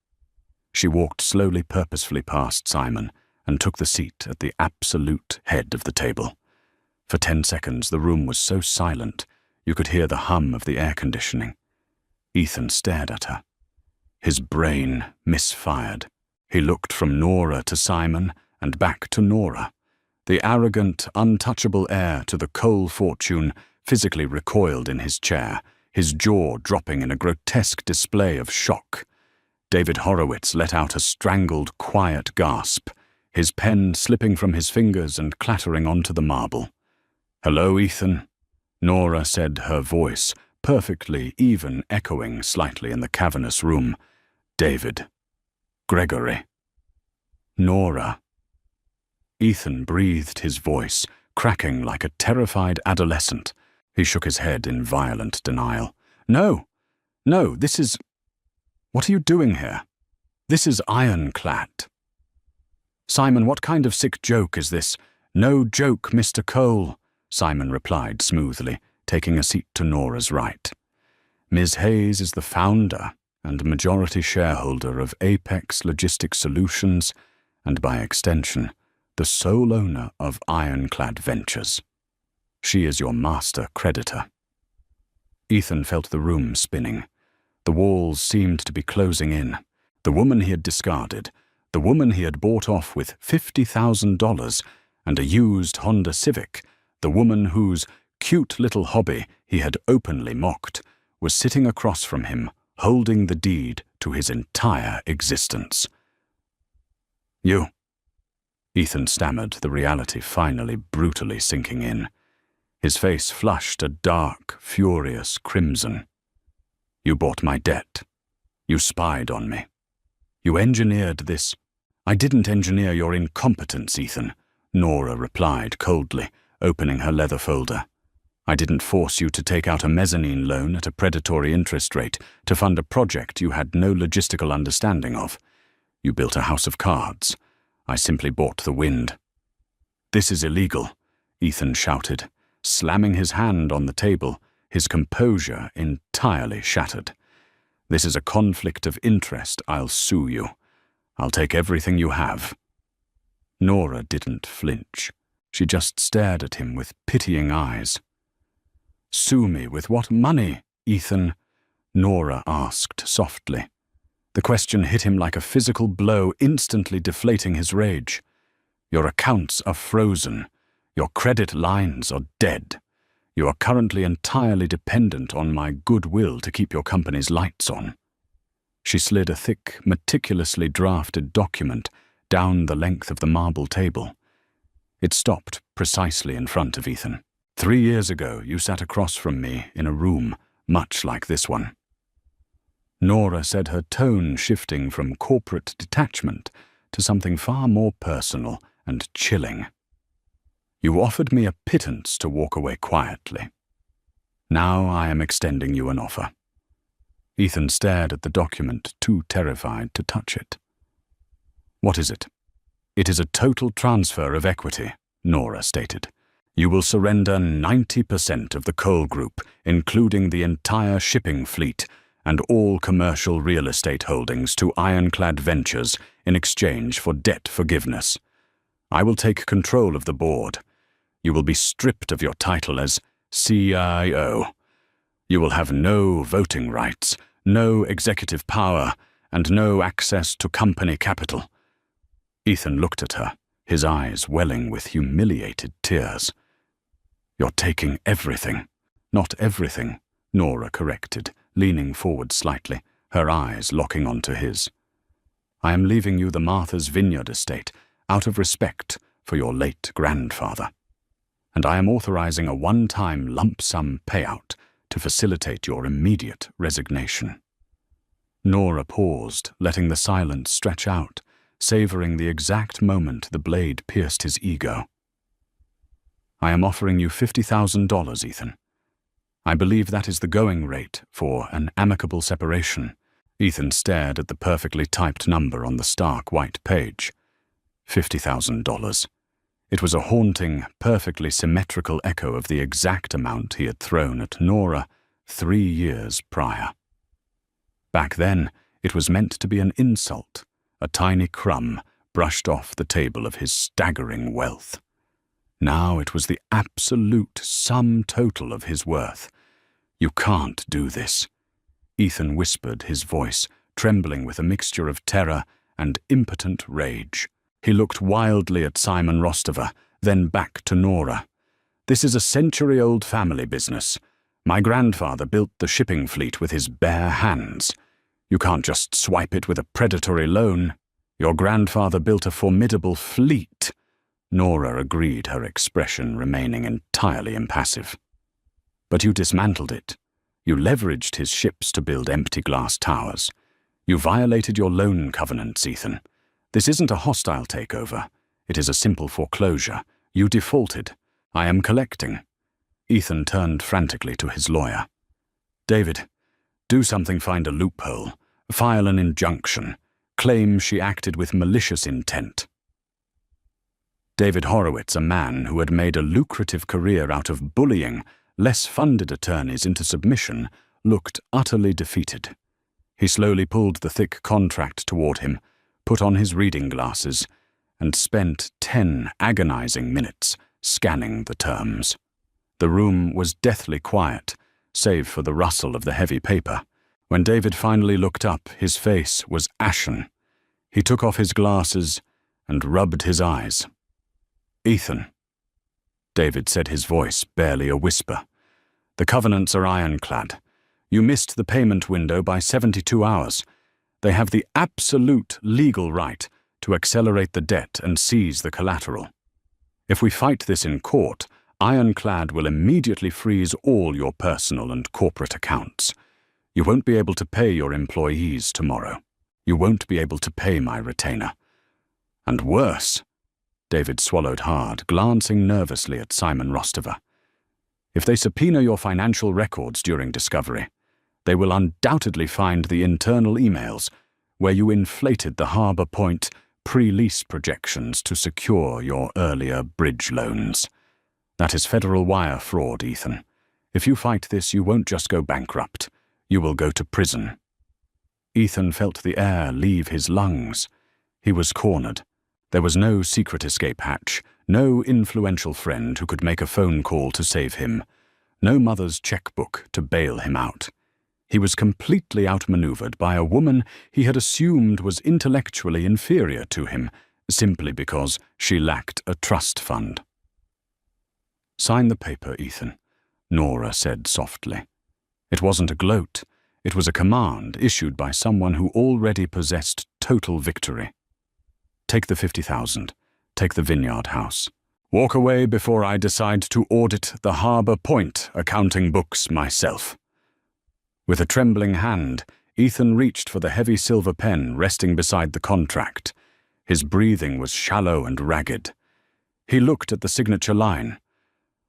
She walked slowly, purposefully past Simon and took the seat at the absolute head of the table. For 10 seconds the room was so silent you could hear the hum of the air conditioning. Ethan stared at her. His brain misfired. He looked from Nora to Simon and back to Nora. The arrogant, untouchable heir to the Cole fortune physically recoiled in his chair, his jaw dropping in a grotesque display of shock. David Horowitz let out a strangled, quiet gasp, his pen slipping from his fingers and clattering onto the marble. "Hello, Ethan," Nora said, her voice perfectly even echoing slightly in the cavernous room. "David. Gregory. Nora." Ethan breathed his voice, cracking like a terrified adolescent. He shook his head in violent denial. No, this is... What are you doing here? This is Ironclad." Simon, what kind of sick joke is this? No joke, Mr. Cole, Simon replied smoothly, taking a seat to Nora's right. Ms. Hayes is the founder and majority shareholder of Apex Logistics Solutions and, by extension, the sole owner of Ironclad Ventures. She is your master creditor. Ethan felt the room spinning. The walls seemed to be closing in. The woman he had discarded, the woman he had bought off with $50,000 and a used Honda Civic, the woman whose cute little hobby he had openly mocked, was sitting across from him, holding the deed to his entire existence. You, Ethan stammered, the reality finally brutally sinking in. His face flushed a dark, furious crimson. You bought my debt. You spied on me. You engineered this. I didn't engineer your incompetence, Ethan, Nora replied coldly, opening her leather folder. I didn't force you to take out a mezzanine loan at a predatory interest rate to fund a project you had no logistical understanding of. You built a house of cards. I simply bought the wind. This is illegal, Ethan shouted, slamming his hand on the table, his composure entirely shattered. This is a conflict of interest. I'll sue you. I'll take everything you have. Nora didn't flinch. She just stared at him with pitying eyes. Sue me with what money, Ethan? Nora asked softly. The question hit him like a physical blow, instantly deflating his rage. Your accounts are frozen. Your credit lines are dead. You are currently entirely dependent on my goodwill to keep your company's lights on. She slid a thick, meticulously drafted document down the length of the marble table. It stopped precisely in front of Ethan. 3 years ago, you sat across from me in a room much like this one. Nora said, her tone shifting from corporate detachment to something far more personal and chilling. You offered me a pittance to walk away quietly. Now I am extending you an offer. Ethan stared at the document, too terrified to touch it. What is it? It is a total transfer of equity, Nora stated. You will surrender 90% of the Cole Group, including the entire shipping fleet and all commercial real estate holdings, to Ironclad Ventures in exchange for debt forgiveness. I will take control of the board. You will be stripped of your title as CIO. You will have no voting rights, no executive power, and no access to company capital. Ethan looked at her, his eyes welling with humiliated tears. You're taking everything. Not everything, Nora corrected, leaning forward slightly, her eyes locking onto his. I am leaving you the Martha's Vineyard estate out of respect for your late grandfather. And I am authorizing a one-time lump sum payout to facilitate your immediate resignation. Nora paused, letting the silence stretch out, savoring the exact moment the blade pierced his ego. I am offering you $50,000, Ethan. I believe that is the going rate for an amicable separation. Ethan stared at the perfectly typed number on the stark white page. $50,000. It was a haunting, perfectly symmetrical echo of the exact amount he had thrown at Nora 3 years prior. Back then, it was meant to be an insult, a tiny crumb brushed off the table of his staggering wealth. Now it was the absolute sum total of his worth. You can't do this, Ethan whispered, his voice trembling with a mixture of terror and impotent rage. He looked wildly at Simon Rostover, then back to Nora. This is a century-old family business. My grandfather built the shipping fleet with his bare hands. You can't just swipe it with a predatory loan. Your grandfather built a formidable fleet. Nora agreed, her expression remaining entirely impassive. But you dismantled it. You leveraged his ships to build empty glass towers. You violated your loan covenants, Ethan. This isn't a hostile takeover. It is a simple foreclosure. You defaulted. I am collecting. Ethan turned frantically to his lawyer. David, do something, find a loophole. File an injunction. Claim she acted with malicious intent. David Horowitz, a man who had made a lucrative career out of bullying less funded attorneys into submission, looked utterly defeated. He slowly pulled the thick contract toward him, put on his reading glasses, and spent 10 agonizing minutes scanning the terms. The room was deathly quiet, save for the rustle of the heavy paper. When David finally looked up, his face was ashen. He took off his glasses and rubbed his eyes. "Ethan," David said, his voice barely a whisper, "the covenants are ironclad. You missed the payment window by 72 hours. They have the absolute legal right to accelerate the debt and seize the collateral. If we fight this in court, Ironclad will immediately freeze all your personal and corporate accounts. You won't be able to pay your employees tomorrow. You won't be able to pay my retainer. And worse," David swallowed hard, glancing nervously at Simon Rostover, "if they subpoena your financial records during discovery, they will undoubtedly find the internal emails where you inflated the Harbour Point pre-lease projections to secure your earlier bridge loans. That is federal wire fraud, Ethan. If you fight this, you won't just go bankrupt. You will go to prison." Ethan felt the air leave his lungs. He was cornered. There was no secret escape hatch, no influential friend who could make a phone call to save him, no mother's checkbook to bail him out. He was completely outmaneuvered by a woman he had assumed was intellectually inferior to him, simply because she lacked a trust fund. "Sign the paper, Ethan," Nora said softly. It wasn't a gloat. It was a command issued by someone who already possessed total victory. "Take the 50,000. Take the vineyard house. Walk away before I decide to audit the Harbour Point accounting books myself." With a trembling hand, Ethan reached for the heavy silver pen resting beside the contract. His breathing was shallow and ragged. He looked at the signature line.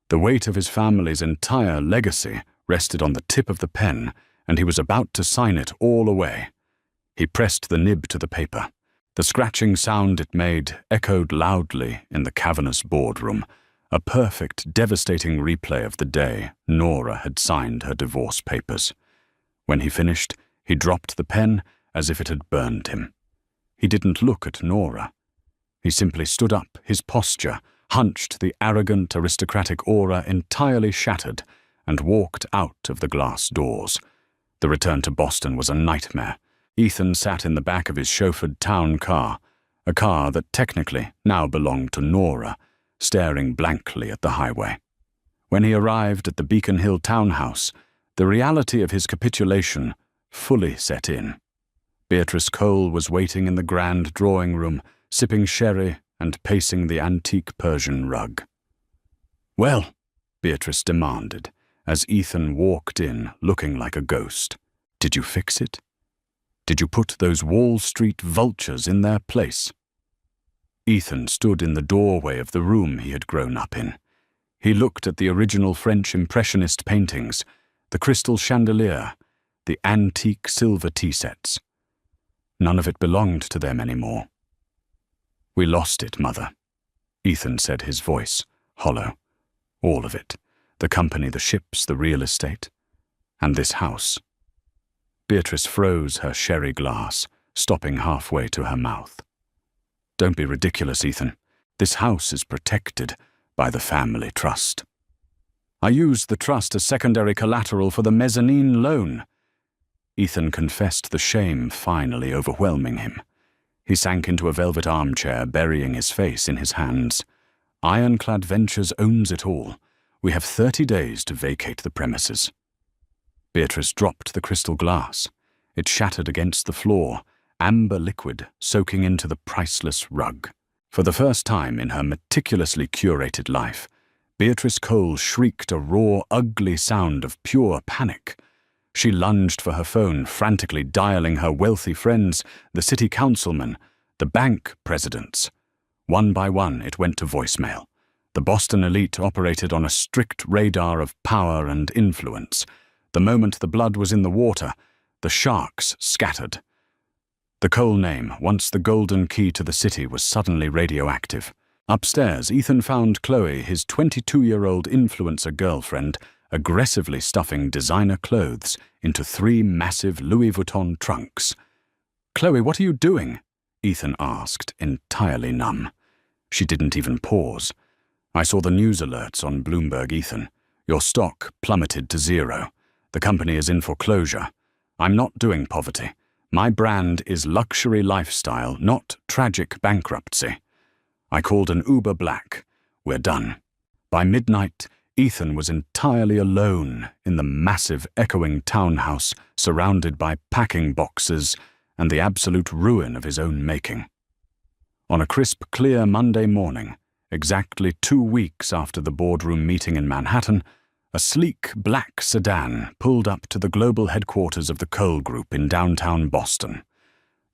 The weight of his family's entire legacy rested on the tip of the pen, and he was about to sign it all away. He pressed the nib to the paper. The scratching sound it made echoed loudly in the cavernous boardroom, a perfect, devastating replay of the day Nora had signed her divorce papers. When he finished, he dropped the pen as if it had burned him. He didn't look at Nora. He simply stood up, his posture hunched, the arrogant, aristocratic aura entirely shattered, and walked out of the glass doors. The return to Boston was a nightmare. Ethan sat in the back of his chauffeured town car, a car that technically now belonged to Nora, staring blankly at the highway. When he arrived at the Beacon Hill townhouse, the reality of his capitulation fully set in. Beatrice Cole was waiting in the grand drawing room, sipping sherry and pacing the antique Persian rug. "Well," Beatrice demanded, as Ethan walked in looking like a ghost, "did you fix it? Did you put those Wall Street vultures in their place?" Ethan stood in the doorway of the room he had grown up in. He looked at the original French Impressionist paintings, the crystal chandelier, the antique silver tea sets. None of it belonged to them anymore. "We lost it, Mother," Ethan said, his voice hollow. "All of it. The company, the ships, the real estate, and this house." Beatrice froze her sherry glass, stopping halfway to her mouth. "Don't be ridiculous, Ethan. This house is protected by the family trust." "I used the trust as secondary collateral for the mezzanine loan." Ethan confessed, the shame finally overwhelming him. He sank into a velvet armchair, burying his face in his hands. "Ironclad Ventures owns it all. We have 30 days to vacate the premises." Beatrice dropped the crystal glass. It shattered against the floor, amber liquid soaking into the priceless rug. For the first time in her meticulously curated life, Beatrice Cole shrieked a raw, ugly sound of pure panic. She lunged for her phone, frantically dialing her wealthy friends, the city councilmen, the bank presidents. One by one, it went to voicemail. The Boston elite operated on a strict radar of power and influence. The moment the blood was in the water, the sharks scattered. The Cole name, once the golden key to the city, was suddenly radioactive. Upstairs, Ethan found Chloe, his 22-year-old influencer girlfriend, aggressively stuffing designer clothes into 3 massive Louis Vuitton trunks. "Chloe, what are you doing?" Ethan asked, entirely numb. She didn't even pause. "I saw the news alerts on Bloomberg, Ethan. Your stock plummeted to 0. The company is in foreclosure. I'm not doing poverty. My brand is luxury lifestyle, not tragic bankruptcy. I called an Uber Black. We're done." By midnight, Ethan was entirely alone in the massive, echoing townhouse surrounded by packing boxes and the absolute ruin of his own making. On a crisp, clear Monday morning, exactly 2 weeks after the boardroom meeting in Manhattan, a sleek black sedan pulled up to the global headquarters of the Cole Group in downtown Boston.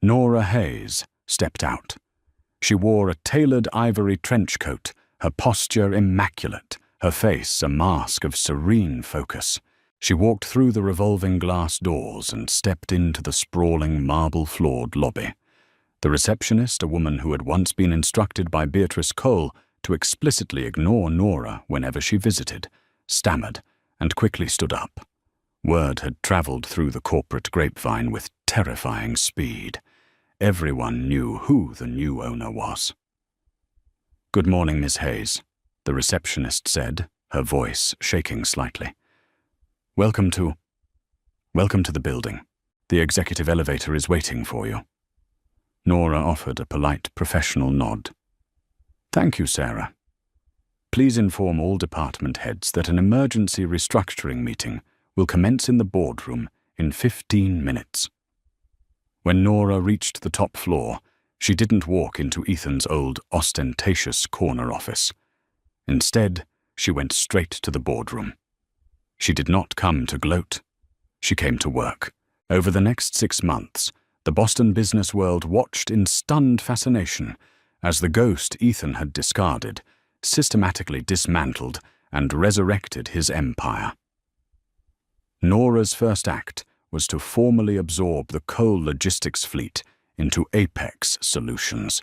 Nora Hayes stepped out. She wore a tailored ivory trench coat, her posture immaculate, her face a mask of serene focus. She walked through the revolving glass doors and stepped into the sprawling marble-floored lobby. The receptionist, a woman who had once been instructed by Beatrice Cole to explicitly ignore Nora whenever she visited, stammered and quickly stood up. Word had traveled through the corporate grapevine with terrifying speed. Everyone knew who the new owner was. "Good morning, Miss Hayes," the receptionist said, her voice shaking slightly. Welcome to the building. The executive elevator is waiting for you." Nora offered a polite professional nod. "Thank you, Sarah. Please inform all department heads that an emergency restructuring meeting will commence in the boardroom in 15 minutes. When Nora reached the top floor, she didn't walk into Ethan's old, ostentatious corner office. Instead, she went straight to the boardroom. She did not come to gloat. She came to work. Over the next 6 months, the Boston business world watched in stunned fascination as the ghost Ethan had discarded systematically dismantled and resurrected his empire. Nora's first act was to formally absorb the Cole logistics fleet into Apex Solutions.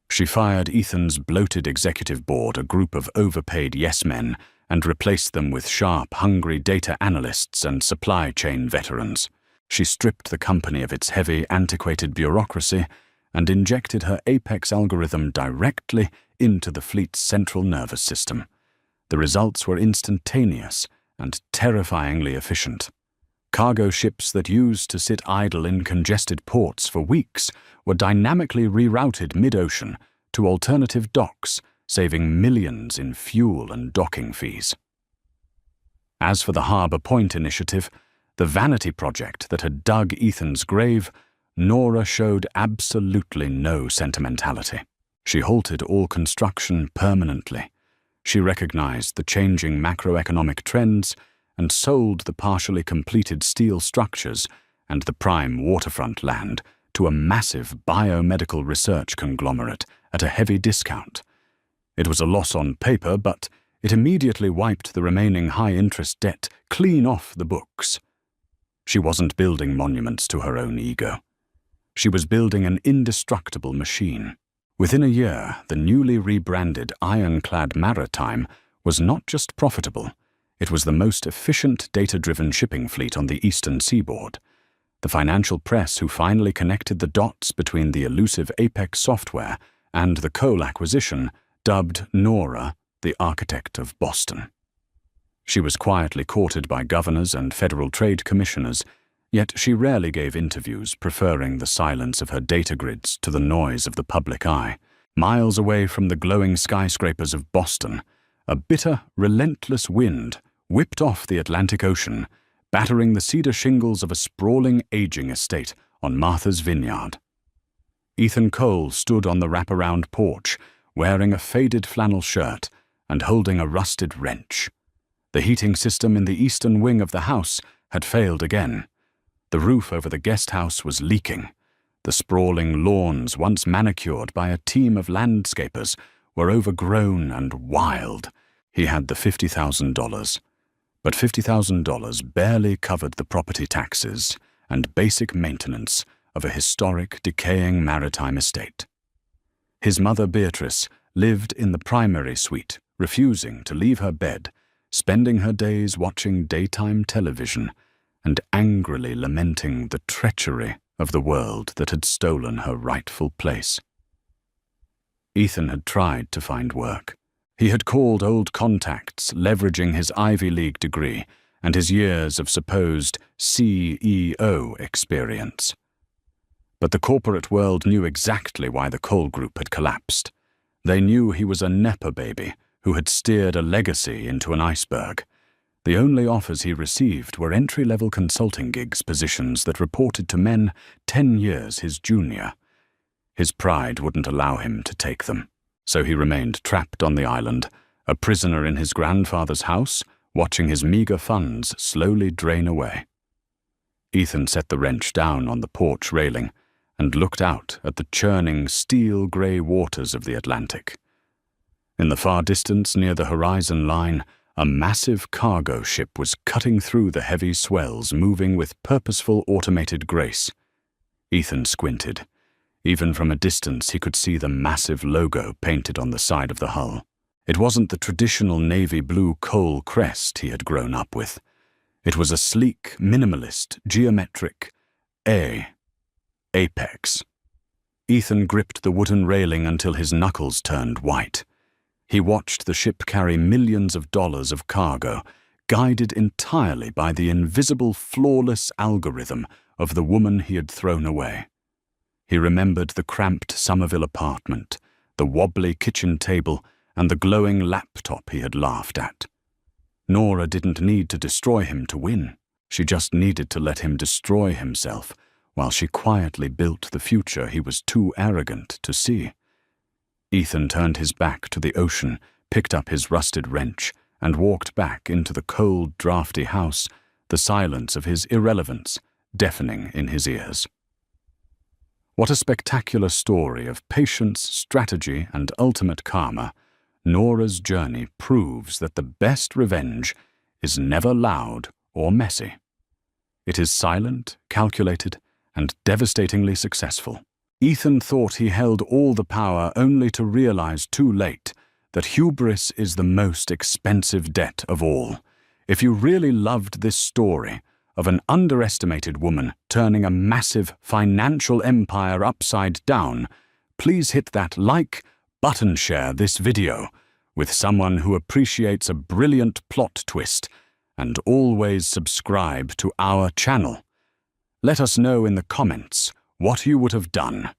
She fired Ethan's bloated executive board, a group of overpaid yes-men, and replaced them with sharp, hungry data analysts and supply chain veterans. She stripped the company of its heavy, antiquated bureaucracy and injected her Apex algorithm directly into the fleet's central nervous system. The results were instantaneous and terrifyingly efficient. Cargo ships that used to sit idle in congested ports for weeks were dynamically rerouted mid-ocean to alternative docks, saving millions in fuel and docking fees. As for the Harbor Point initiative, the vanity project that had dug Ethan's grave, Nora showed absolutely no sentimentality. She halted all construction permanently. She recognized the changing macroeconomic trends and sold the partially completed steel structures and the prime waterfront land to a massive biomedical research conglomerate at a heavy discount. It was a loss on paper, but it immediately wiped the remaining high-interest debt clean off the books. She wasn't building monuments to her own ego. She was building an indestructible machine. Within a year, the newly rebranded Ironclad Maritime was not just profitable, it was the most efficient data-driven shipping fleet on the eastern seaboard. The financial press who finally connected the dots between the elusive Apex software and the Cole acquisition dubbed Nora the architect of Boston. She was quietly courted by governors and federal trade commissioners, yet she rarely gave interviews, preferring the silence of her data grids to the noise of the public eye. Miles away from the glowing skyscrapers of Boston, a bitter, relentless wind whipped off the Atlantic Ocean, battering the cedar shingles of a sprawling aging estate on Martha's Vineyard. Ethan Cole stood on the wraparound porch, wearing a faded flannel shirt and holding a rusted wrench. The heating system in the eastern wing of the house had failed again. The roof over the guest house was leaking. The sprawling lawns, once manicured by a team of landscapers, were overgrown and wild. He had the $50,000, but $50,000 barely covered the property taxes and basic maintenance of a historic, decaying maritime estate. His mother Beatrice lived in the primary suite, refusing to leave her bed, spending her days watching daytime television and angrily lamenting the treachery of the world that had stolen her rightful place. Ethan had tried to find work. He had called old contacts, leveraging his Ivy League degree and his years of supposed CEO experience. But the corporate world knew exactly why the coal group had collapsed. They knew he was a Nepo baby who had steered a legacy into an iceberg. The only offers he received were entry-level consulting gigs, positions that reported to men 10 years his junior. His pride wouldn't allow him to take them, so he remained trapped on the island, a prisoner in his grandfather's house, watching his meager funds slowly drain away. Ethan set the wrench down on the porch railing and looked out at the churning steel-grey waters of the Atlantic. In the far distance near the horizon line, a massive cargo ship was cutting through the heavy swells, moving with purposeful automated grace. Ethan squinted. Even from a distance, he could see the massive logo painted on the side of the hull. It wasn't the traditional navy blue coal crest he had grown up with. It was a sleek, minimalist, geometric apex. Ethan gripped the wooden railing until his knuckles turned white. He watched the ship carry millions of dollars of cargo, guided entirely by the invisible, flawless algorithm of the woman he had thrown away. He remembered the cramped Somerville apartment, the wobbly kitchen table, and the glowing laptop he had laughed at. Nora didn't need to destroy him to win. She just needed to let him destroy himself, while she quietly built the future he was too arrogant to see. Ethan turned his back to the ocean, picked up his rusted wrench, and walked back into the cold, drafty house, the silence of his irrelevance deafening in his ears. What a spectacular story of patience, strategy, and ultimate karma. Nora's journey proves that the best revenge is never loud or messy. It is silent, calculated, and devastatingly successful. Ethan thought he held all the power only to realize too late that hubris is the most expensive debt of all. If you really loved this story of an underestimated woman turning a massive financial empire upside down, please hit that like button, share this video with someone who appreciates a brilliant plot twist, and always subscribe to our channel. Let us know in the comments what you would have done.